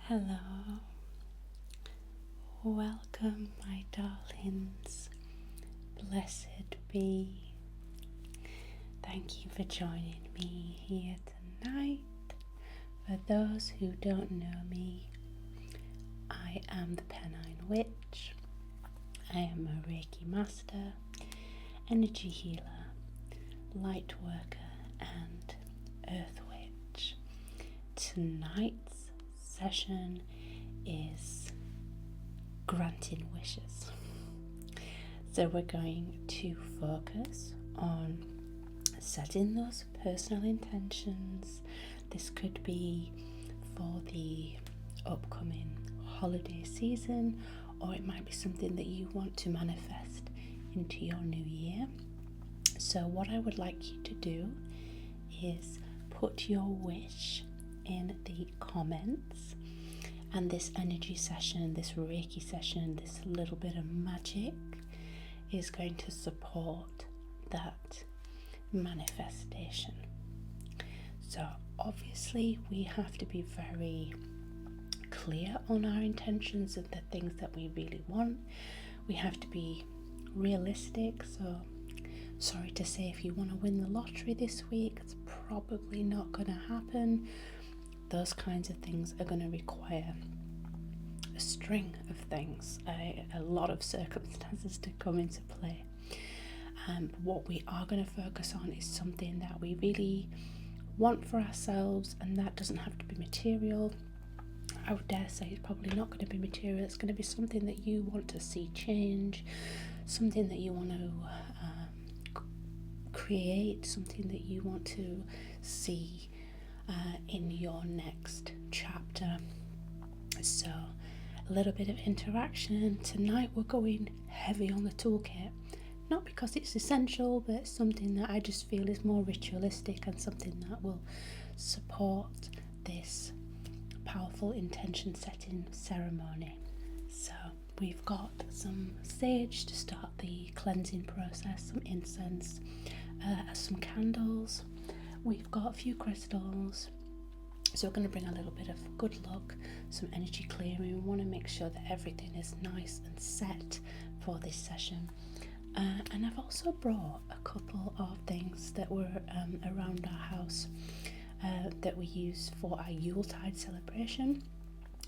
Hello, welcome my darlings, blessed be. Thank you for joining me here tonight. For those who don't know me, I am the Pennine Witch. I am a Reiki master, energy healer, light worker and earth witch. Tonight's session is granting wishes. So we're going to focus on setting those personal intentions. This could be for the upcoming holiday season, or it might be something that you want to manifest into your new year. So what I would like you to do is put your wish in the comments, and this energy session, this Reiki session, this little bit of magic is going to support that manifestation. So obviously we have to be very clear on our intentions and the things that we really want. We have to be realistic. So sorry to say, if you want to win the lottery this week, it's probably not going to happen. Those kinds of things are going to require a string of things, a lot of circumstances to come into play. What we are going to focus on is something that we really want for ourselves, and that doesn't have to be material. I would dare say it's probably not going to be material. It's going to be something that you want to see change, something that you want to create, something that you want to see in your next chapter. So a little bit of interaction. Tonight we're going heavy on the toolkit, not because it's essential, but it's something that I just feel is more ritualistic and something that will support this powerful intention setting ceremony. So we've got some sage to start the cleansing process, some incense, some candles. We've got a few crystals. So we're going to bring a little bit of good luck, some energy clearing. We want to make sure that everything is nice and set for this session. And I've also brought a couple of things that were around our house that we use for our Yuletide celebration.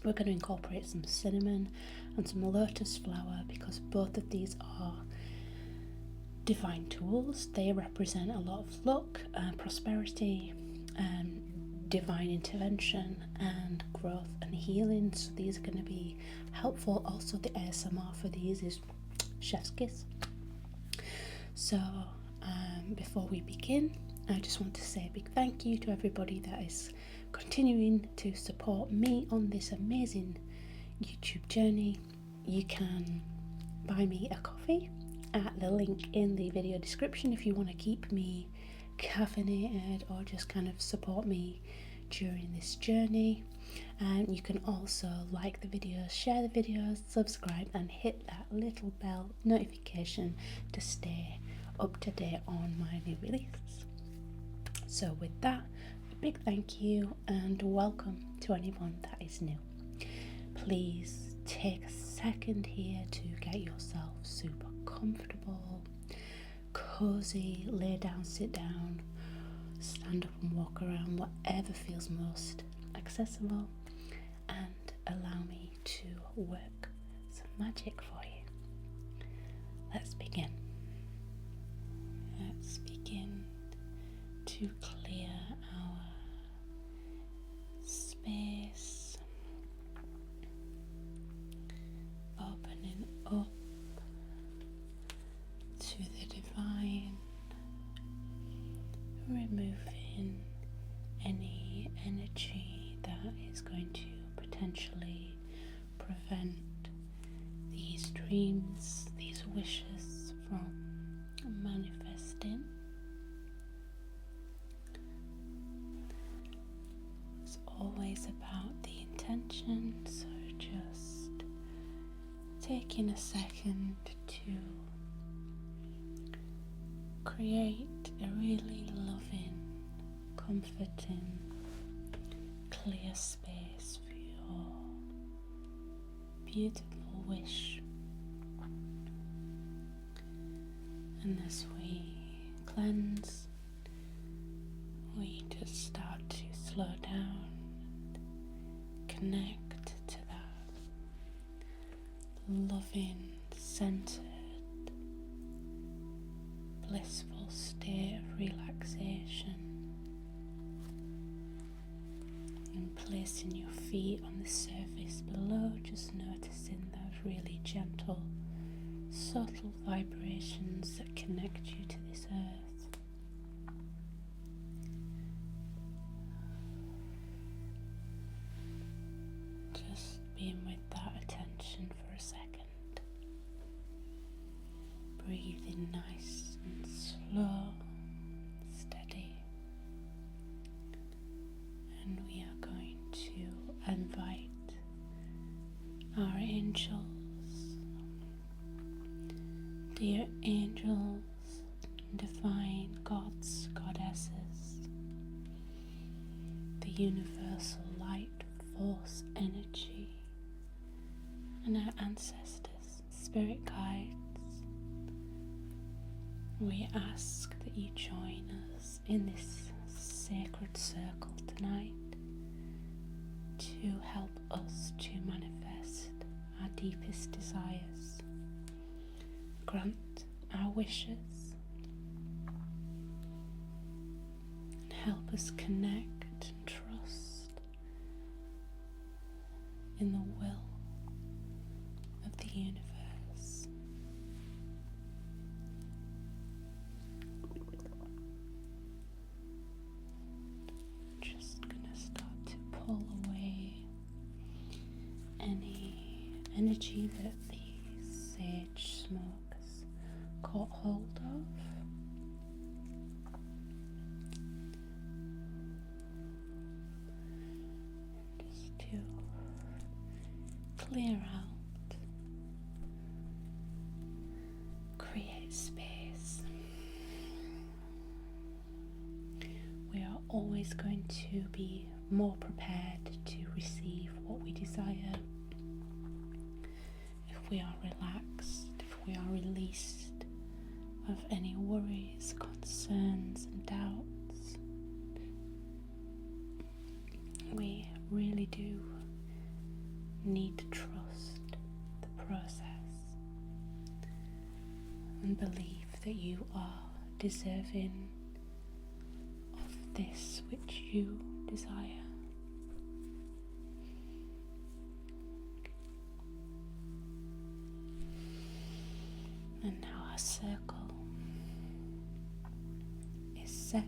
We're going to incorporate some cinnamon and some lotus flower, because both of these are divine tools. They represent a lot of luck, prosperity, divine intervention and growth and healing. So these are going to be helpful. Also the ASMR for these is chef's kiss. So before we begin, I just want to say a big thank you to everybody that is continuing to support me on this amazing YouTube journey. You can buy me a coffee at the link in the video description if you want to keep me caffeinated or just kind of support me during this journey. And you can also like the videos, share the videos, subscribe and hit that little bell notification to stay up to date on my new releases. So with that, a big thank you and welcome to anyone that is new. Please take a second here to get yourself super comfortable, cozy, lay down, sit down, stand up and walk around, whatever feels most accessible, and allow me to work some magic for you. Let's begin. Let's begin to clear our space, opening up to the divine, removing any energy that is going to potentially prevent these dreams, these wishes from manifesting. It's always about the intention, so just taking a second to create a really loving, comforting, clear space for your beautiful wish. And as we cleanse, we just start to slow down, connect to that loving, centered, blissful state of relaxation, and placing your feet on the surface below, just noticing those really gentle, subtle vibrations that connect you to this earth. Just being with that attention for a second. Breathing nice and slow, steady. And we are going to invite our angels, dear angels, divine gods, goddesses, the universal light force energy, and our ancestors, spirit guides. We ask that you join us in this sacred circle tonight to help us to manifest our deepest desires, grant our wishes, and help us connect and trust in the will of the universe. Just gonna start to pull away any energy that the sage smoke has caught hold of. Just to clear out, create space. We are always going to be more prepared to receive what we desire if we are relaxed, if we are released of any worries, concerns and doubts. We really do need to trust the process and believe that you are deserving of this which you desire. And now our circle is set.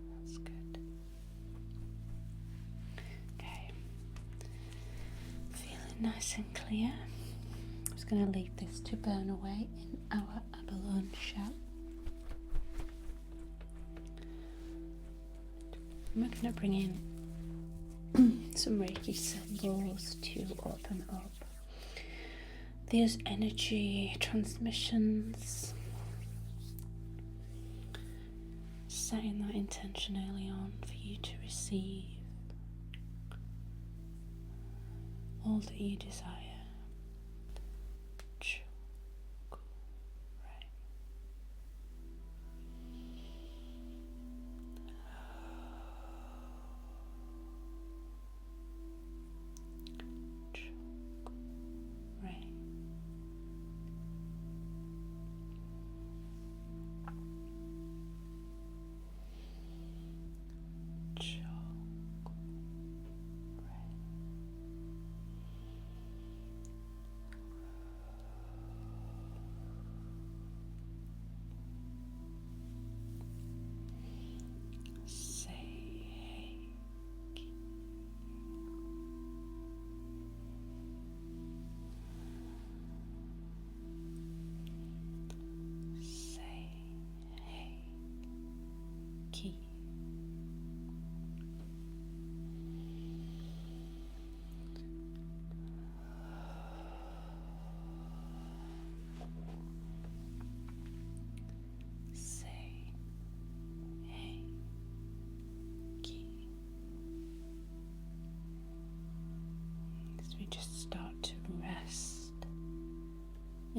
That's good. Okay. Feeling nice and clear. I'm just going to leave this to burn away in our abalone shell. We're going to bring in some Reiki symbols to open up these energy transmissions, setting that intention early on for you to receive all that you desire.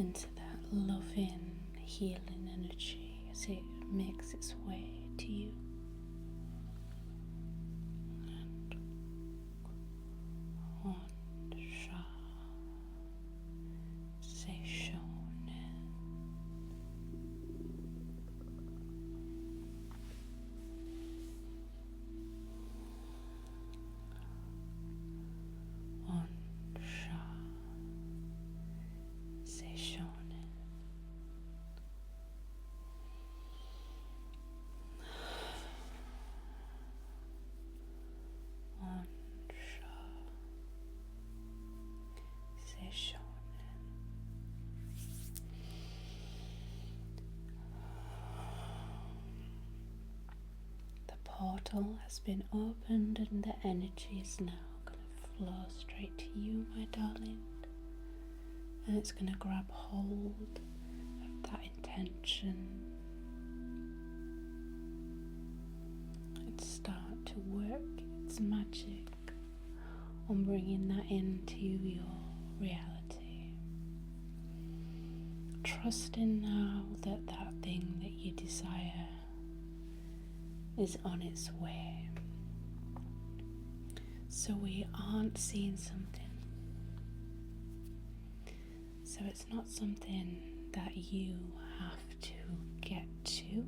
into that loving, healing energy as it makes its way to you. And on Sha Se on Sha Se on Sha Se The portal has been opened and the energy is now going to flow straight to you, my darling. And it's going to grab hold of that intention and start to work its magic on bringing that into your reality. Trusting now that that thing that you desire is on its way. So we aren't seeing something. So it's not something that you have to get to.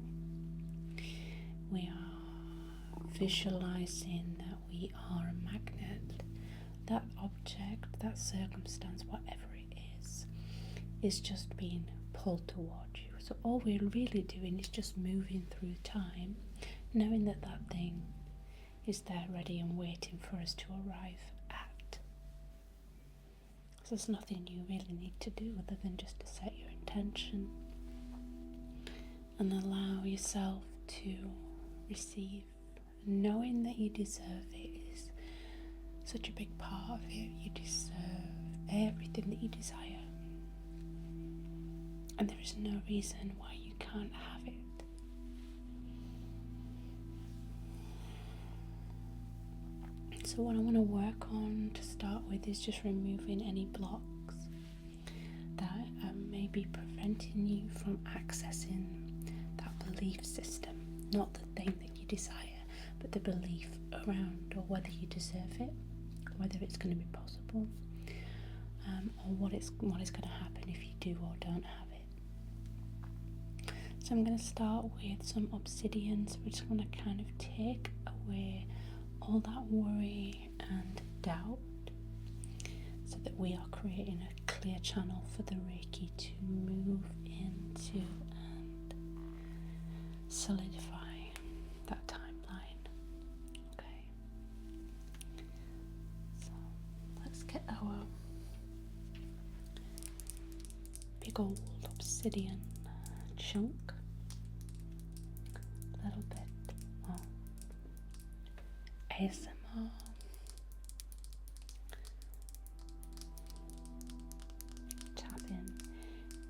We are visualizing that we are a magnet. That object, that circumstance, whatever it is just being pulled towards you. So all we're really doing is just moving through time, knowing that that thing is there ready and waiting for us to arrive at. So there's nothing you really need to do other than just to set your intention and allow yourself to receive. Knowing that you deserve it is such a big part of it. You deserve everything that you desire. And there is no reason why you can't have it. So what I want to work on to start with is just removing any blocks that may be preventing you from accessing that belief system. Not the thing that you desire, but the belief around or whether you deserve it, whether it's going to be possible, or what is going to happen if you do or don't have it. So I'm going to start with some obsidian. So we're just going to kind of take away all that worry and doubt so that we are creating a clear channel for the Reiki to move into and solidify that timeline. Okay, so let's get our big old obsidian chunk, a little bit of ASMR. Tapping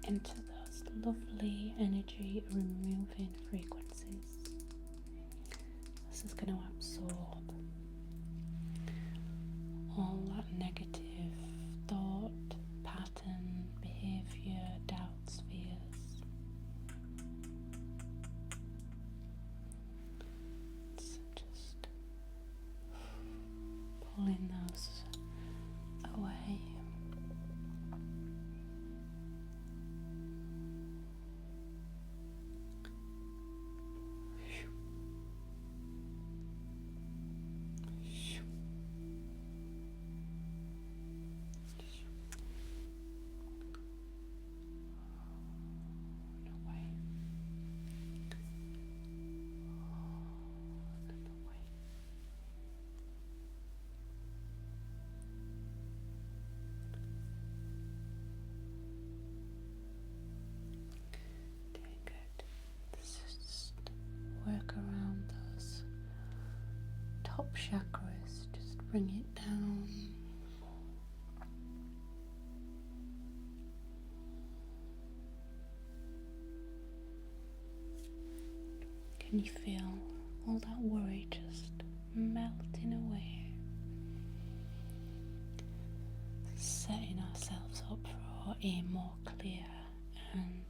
into those lovely energy removing frequencies. This is going to absorb all that negative thought, pattern, behavior, doubts, fears. So just pulling those away. Work around those top chakras, just bring it down. Can you feel all that worry just melting away? Setting ourselves up for a more clear clear and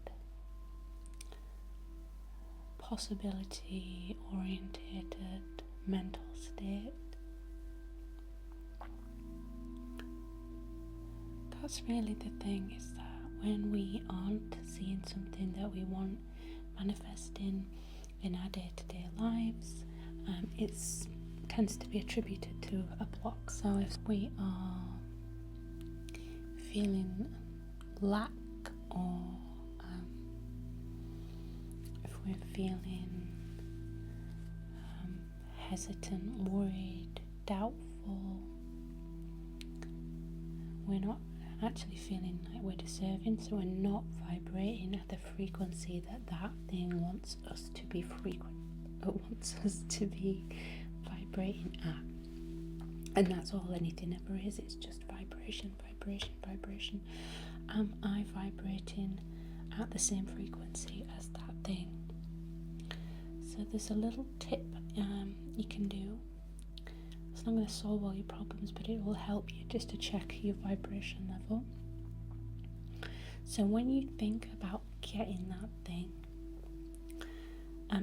possibility orientated mental state. That's really the thing, is that when we aren't seeing something that we want manifesting in our day-to-day lives, it tends to be attributed to a block. So if we are feeling lack, or if we're feeling hesitant, worried, doubtful, we're not actually feeling like we're deserving, so we're not vibrating at the frequency that thing wants us to be vibrating at. And that's all anything ever is. It's just vibration. Am I vibrating at the same frequency as that thing? So there's a little tip you can do. It's not going to solve all your problems, but it will help you just to check your vibration level. So when you think about getting that thing,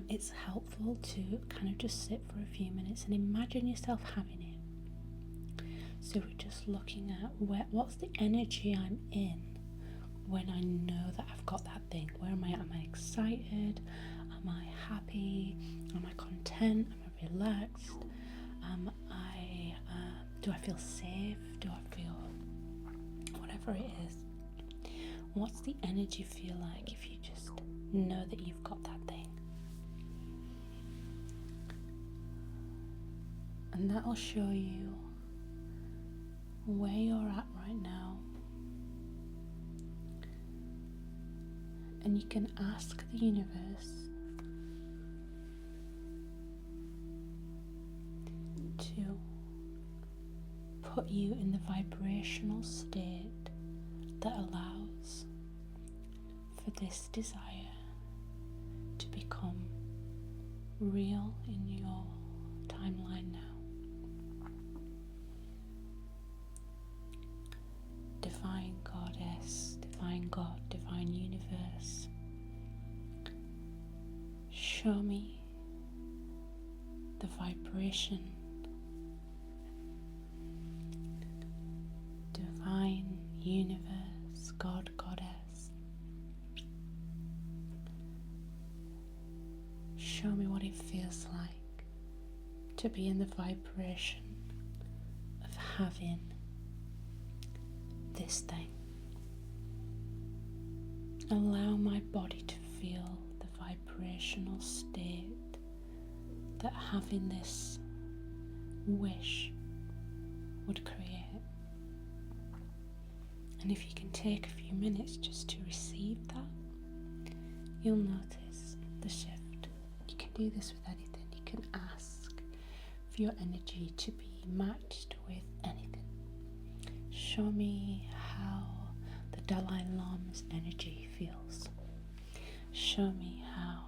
it's helpful to kind of just sit for a few minutes and imagine yourself having it. So we're just looking at what's the energy I'm in when I know that I've got that thing. Where am I? Am I excited? Am I happy? Am I content? Am I relaxed? Do I feel safe? Do I feel whatever it is? What's the energy feel like if you just know that you've got that thing? And that'll show you where you're at right now. And you can ask the universe to put you in the vibrational state that allows for this desire to become real in your timeline now. Divine Goddess, Divine God, Divine Universe, show me the vibration. Divine Universe, God, Goddess, show me what it feels like to be in the vibration of having this thing. Allow my body to feel the vibrational state that having this wish would create. And if you can take a few minutes just to receive that, you'll notice the shift. You can do this with anything. You can ask for your energy to be matched with anything. Show me how the Dalai Lama's energy feels. Show me how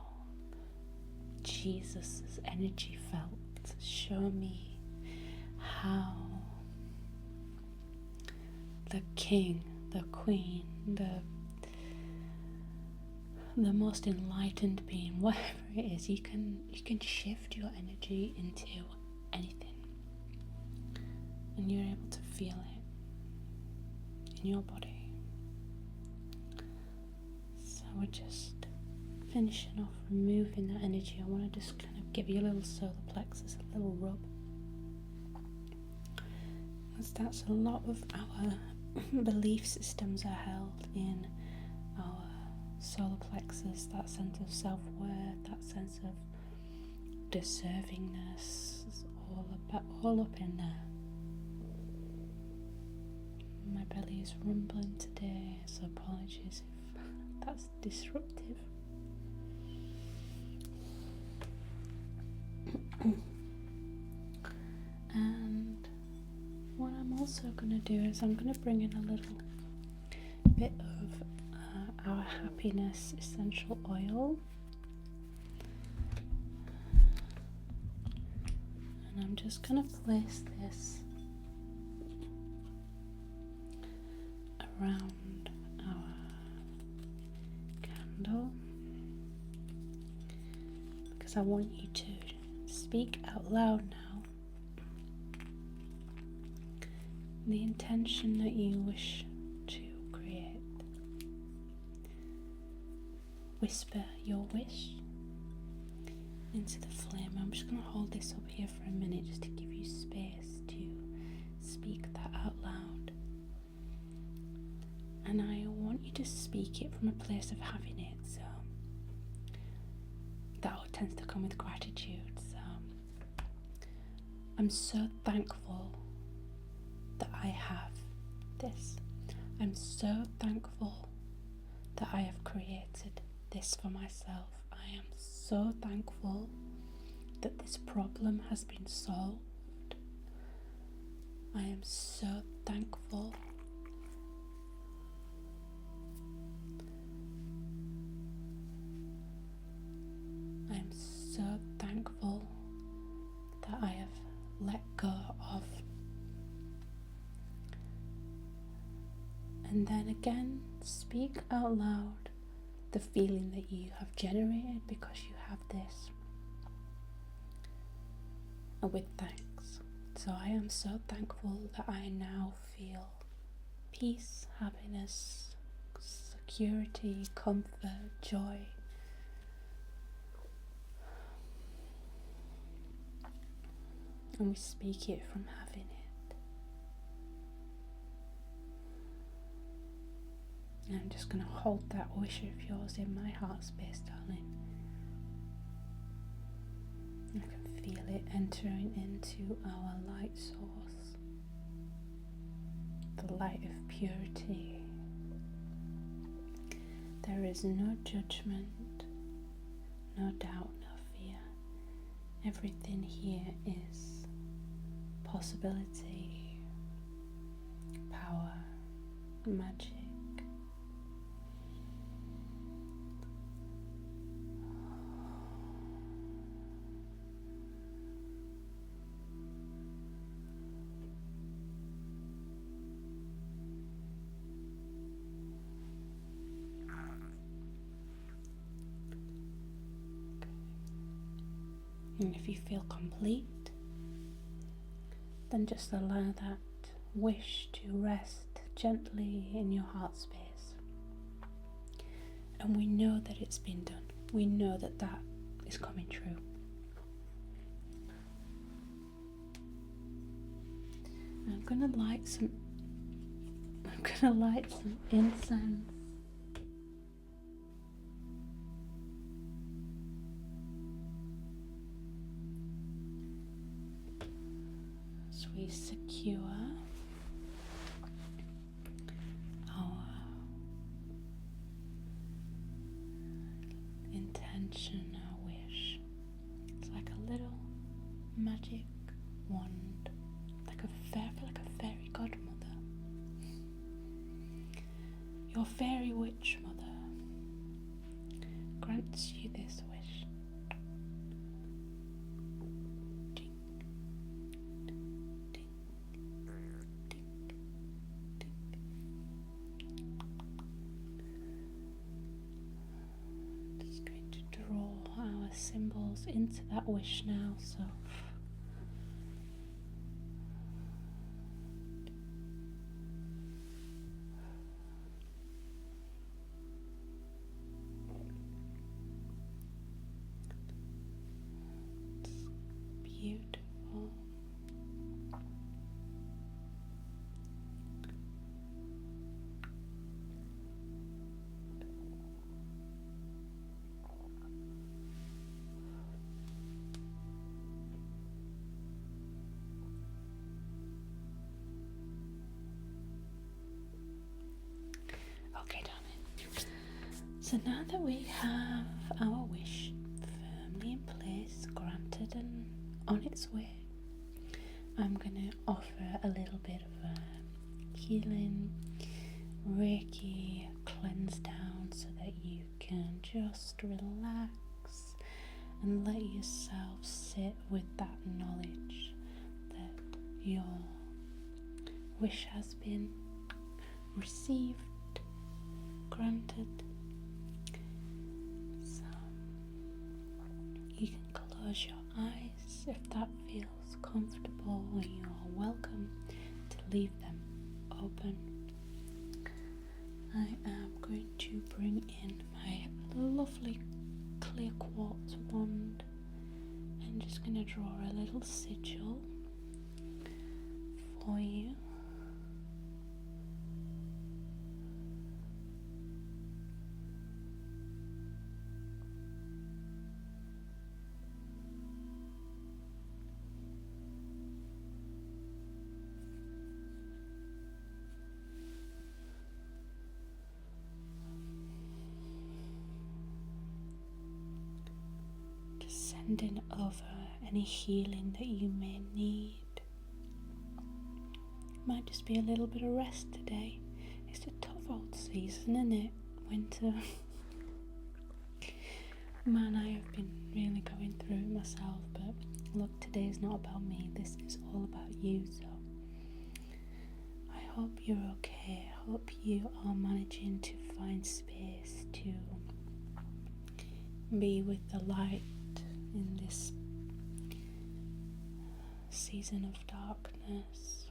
Jesus' energy felt. Show me how the king, the queen, the most enlightened being, whatever it is, you can shift your energy into anything, and you're able to feel it in your body. So we're just finishing off removing that energy. I want to just kind of give you a little solar plexus, a little rub. That's a lot of our belief systems are held in our solar plexus, that sense of self-worth, that sense of deservingness, is all up in there. My belly is rumbling today, so apologies if that's disruptive. And what I'm also going to do is I'm going to bring in a little bit of our happiness essential oil, and I'm just going to place this around our candle, because I want you to speak out loud now the intention that you wish to create. Whisper your wish into the flame. I'm just going to hold this up here for a minute just to give you space to speak that out loud. And I want you to speak it from a place of having it, so that tends to come with gratitude. So I'm so thankful that I have this. I'm so thankful that I have created this for myself. I am so thankful that this problem has been solved. I am so thankful that I have let go of. And then again, speak out loud the feeling that you have generated because you have this, with thanks. So I am so thankful that I now feel peace, happiness, security, comfort, joy. And we speak it from having it. And I'm just going to hold that wish of yours in my heart space, darling. I can feel it entering into our light source, the light of purity. There is no judgment, no doubt, no fear. Everything here is possibility, power, magic. And if you feel complete, then just allow that wish to rest gently in your heart space. And we know that it's been done. We know that that is coming true. I'm gonna light some incense. As we secure our intention, our wish. It's like a little magic wand, like a fairy godmother. Your fairy witch mother grants you this wish. Ding, ding, ding, ding. Just going to draw our symbols into that wish now. So beautiful. Okay, darling. So now that we have our wish firmly in place, granted and on its way, I'm going to offer a little bit of a healing Reiki cleanse down so that you can just relax and let yourself sit with that knowledge that your wish has been received, granted, You can close your eyes if that feels comfortable, or you are welcome to leave them open. I am going to bring in my lovely clear quartz wand and just going to draw a little sigil for you. Sending over any healing that you may need. Might just be a little bit of rest today. It's a tough old season, isn't it? Winter. Man, I have been really going through it myself, but look, today is not about me. This is all about you, so I hope you're okay. I hope you are managing to find space to be with the light in this season of darkness.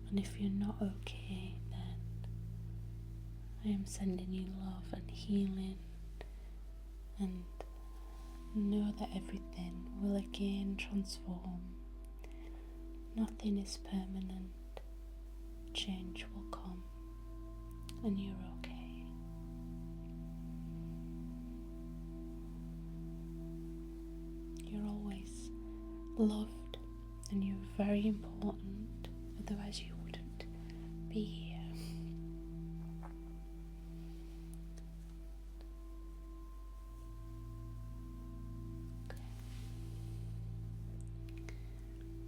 And if you're not okay, then I am sending you love and healing, and know that everything will again transform. Nothing is permanent. Change will come, and you're okay. You're always loved, and you're very important, otherwise you wouldn't be here.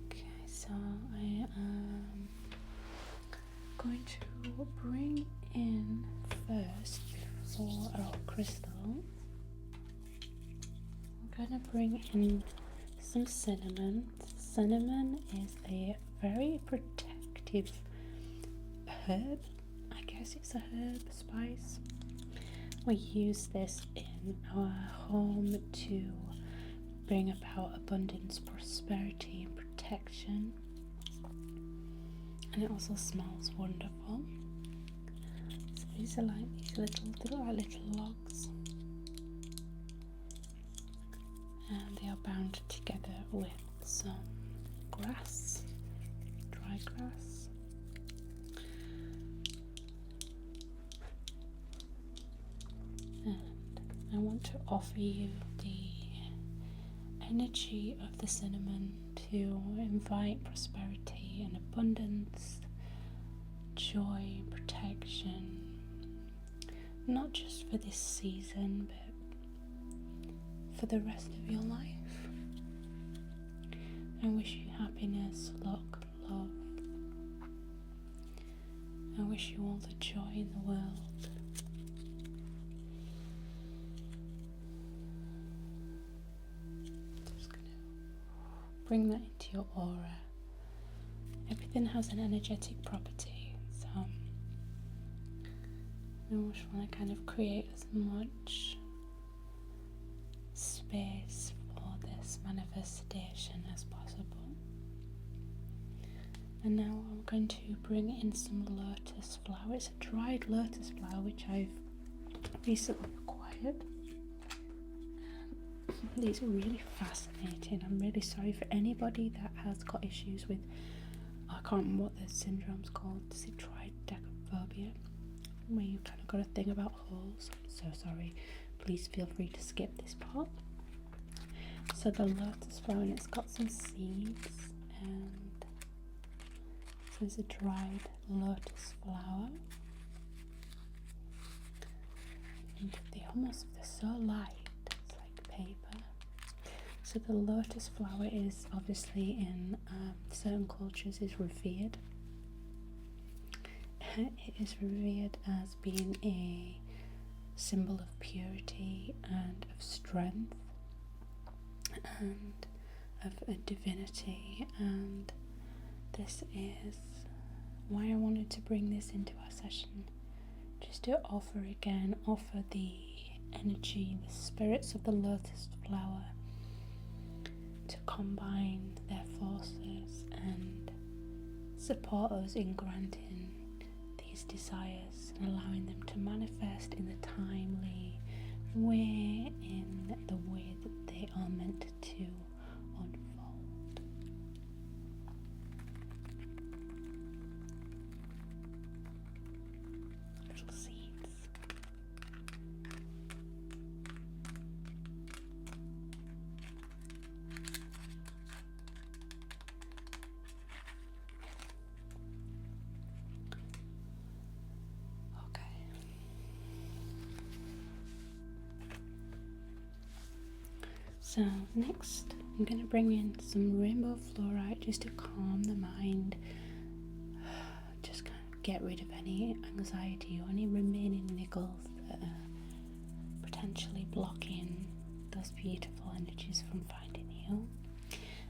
Okay, so I am going to bring in first, before our crystal, I'm going to bring in some cinnamon. Cinnamon is a very protective herb. I guess it's a herb, spice. We use this in our home to bring about abundance, prosperity, and protection. And it also smells wonderful. So these are like these little logs. And they are bound together with some grass, dry grass. And I want to offer you the energy of the cinnamon to invite prosperity and abundance, joy, protection, not just for this season, but for the rest of your life. I wish you happiness, luck, love. I wish you all the joy in the world. Just gonna bring that into your aura. Everything has an energetic property, so I just want to kind of create as much space for this manifestation as possible. And now I'm going to bring in some lotus flower. It's a dried lotus flower which I've recently acquired. These are really fascinating. I'm really sorry for anybody that has got issues with, I can't remember what the syndrome's called, is it tridecaphobia, where you kind of got a thing about holes. I'm so sorry. Please feel free to skip this part. So the lotus flower, and it's got some seeds, and so it's a dried lotus flower. And they're so light, it's like paper. So the lotus flower is obviously in certain cultures is revered. It is revered as being a symbol of purity and of strength and of a divinity, and this is why I wanted to bring this into our session, just to offer the energy, the spirits of the lotus flower, to combine their forces and support us in granting these desires and allowing them to manifest in the timely way, in the way that they are meant to unfold. Little seeds. Okay. So next, I'm going to bring in some rainbow fluorite just to calm the mind, just kind of get rid of any anxiety or any remaining niggles that are potentially blocking those beautiful energies from finding you.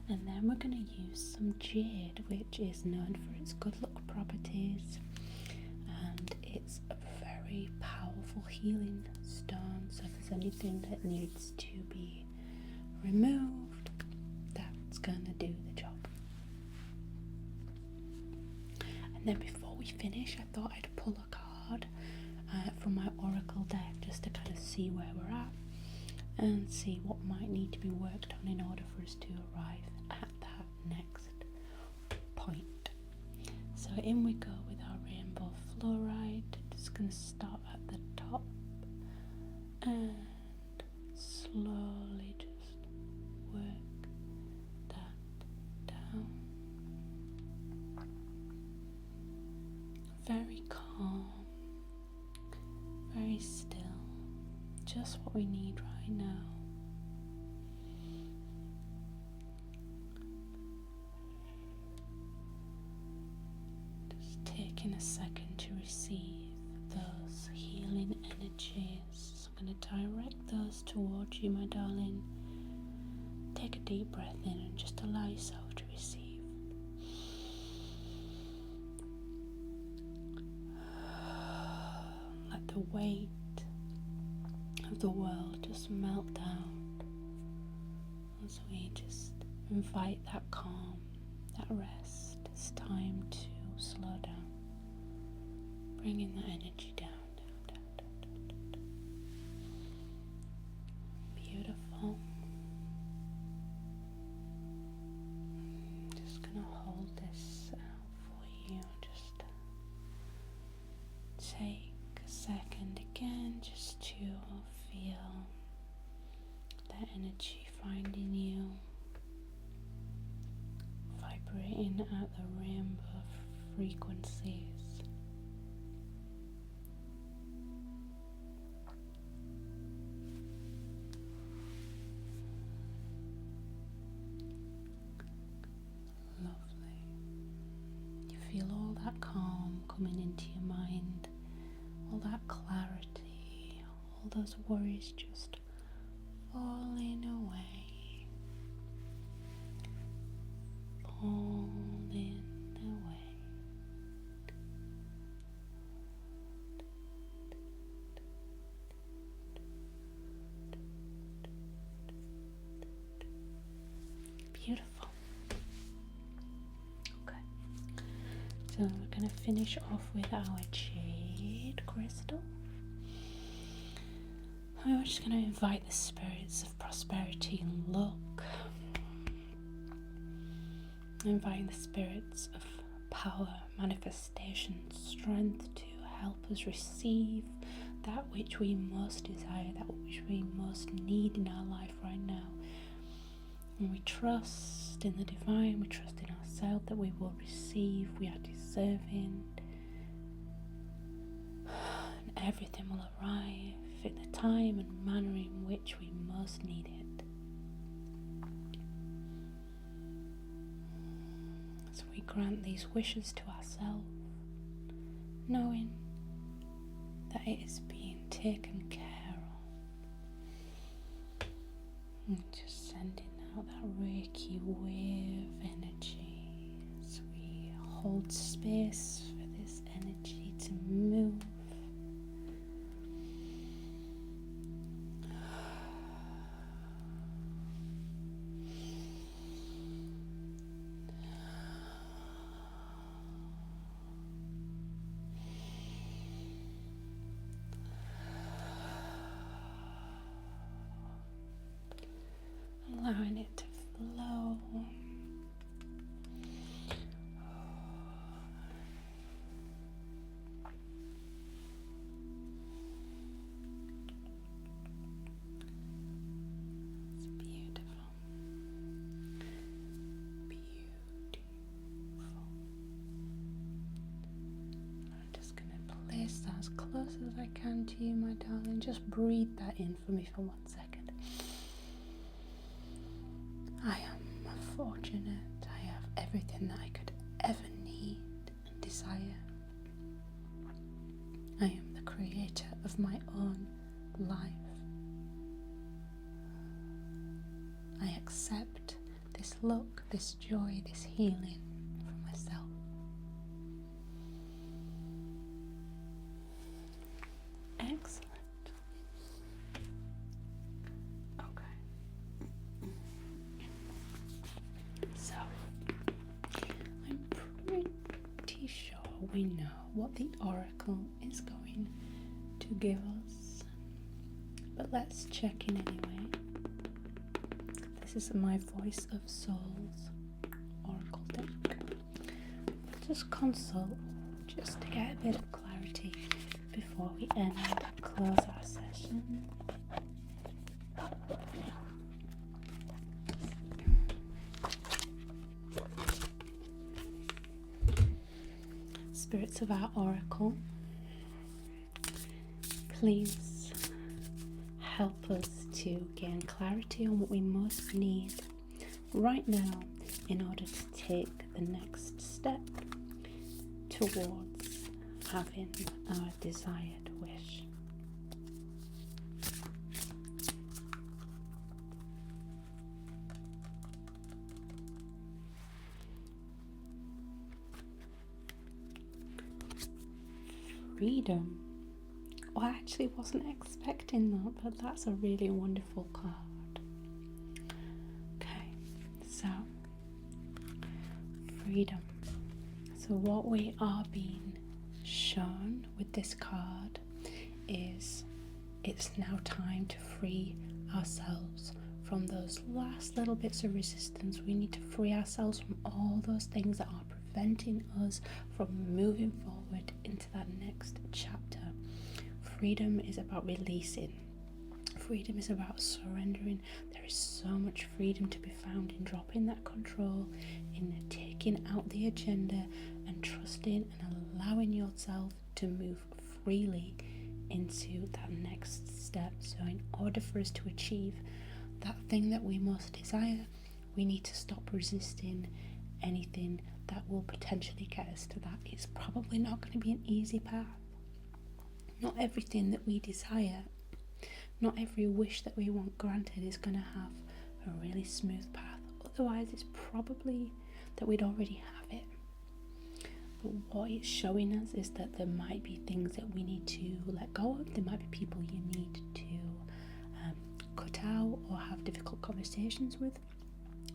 And then we're going to use some jade, which is known for its good luck properties, and it's a very powerful healing stone. So if there's anything that needs to be removed, that's gonna do the job. And then before we finish, I thought I'd pull a card from my oracle deck just to kind of see where we're at and see what might need to be worked on in order for us to arrive at that next point. So in we go with our rainbow fluoride. Just gonna start at the top and slowly just work that down. Very calm, very still, just what we need right now. Just taking a second to receive those healing energies. So I'm going to direct those towards you, my darling. Take a deep breath in and just allow yourself to receive. Let the weight of the world just melt down as we just invite that calm, that rest. It's time to slow down, bringing that energy down. Beautiful. Just gonna hold this out for you. Just take a second again just to feel that energy finding you, vibrating at the rainbow frequencies. Feel all that calm coming into your mind, all that clarity, all those worries just falling away, falling away. Beautiful. So we're going to finish off with our jade crystal. And we're just going to invite the spirits of prosperity and luck. Inviting the spirits of power, manifestation, strength to help us receive that which we most desire, that which we most need in our life right now. And we trust in the divine, we trust in ourselves that we will receive, we are deserving, and everything will arrive in the time and manner in which we most need it. So we grant these wishes to ourselves, knowing that it is being taken care of. And just sending out that Reiki wave energy as we hold space for this energy to move. allowing it to flow. It's beautiful. I'm just going to place that as close as I can to you, my darling. Just breathe that in for me for 1 second. I am fortunate. I have everything that I could ever need and desire. I am the creator of my own life. I accept this look, this joy, this healing for myself. Excellent. Okay. So, I'm pretty sure we know what the oracle is going to give us, but let's check in anyway. This is my Voice of Souls oracle deck. Just consult, just to get a bit of clarity before we end and close our session. Spirits of our oracle, please help us to gain clarity on what we most need right now in order to take the next step towards having our desired wish. Freedom. I actually wasn't expecting that, but that's a really wonderful card. Okay, so freedom. So what we are being shown with this card is it's now time to free ourselves from those last little bits of resistance. We need to free ourselves from all those things that are preventing us from moving forward into that next chapter. Freedom is about releasing. Freedom is about surrendering. There is so much freedom to be found in dropping that control, in taking out the agenda and trusting and allowing yourself to move freely into that next step. So in order for us to achieve that thing that we most desire, we need to stop resisting anything that will potentially get us to that. It's probably not going to be an easy path. Not everything that we desire, not every wish that we want granted is going to have a really smooth path. Otherwise, it's probably that we'd already have it. But what it's showing us is that there might be things that we need to let go of. There might be people you need to cut out or have difficult conversations with.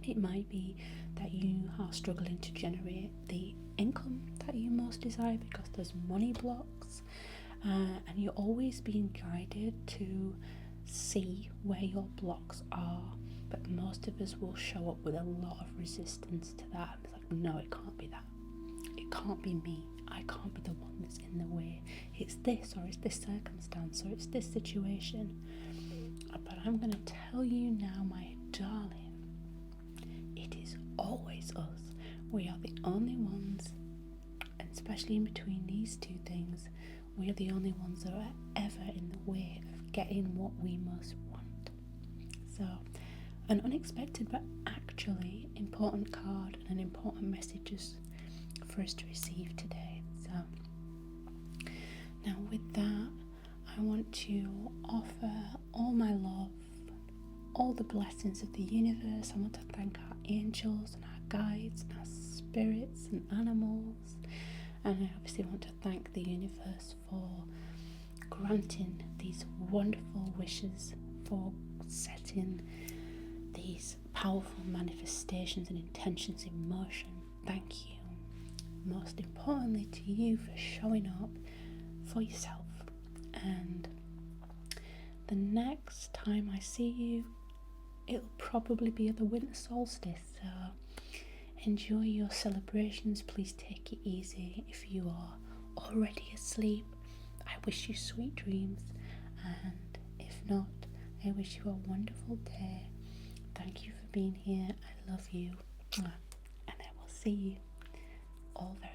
It might be that you are struggling to generate the income that you most desire because there's money blocks. And you're always being guided to see where your blocks are, but most of us will show up with a lot of resistance to that. It's like, no, it can't be that. It can't be me. I can't be the one that's in the way. It's this, or it's this circumstance, or it's this situation. But I'm going to tell you now, my darling, it is always us. We are the only ones, and especially in between these two things, we are the only ones that are ever in the way of getting what we most want. So, an unexpected but actually important card and an important messages for us to receive today. So, now with that, I want to offer all my love, all the blessings of the universe. I want to thank our angels and our guides and our spirits and animals. And I obviously want to thank the universe for granting these wonderful wishes, for setting these powerful manifestations and intentions in motion. Thank you. Most importantly to you for showing up for yourself. And the next time I see you, it'll probably be at the winter solstice, so enjoy your celebrations. Please take it easy. If you are already asleep, I wish you sweet dreams, and if not, I wish you a wonderful day. Thank you for being here. I love you, and I will see you all very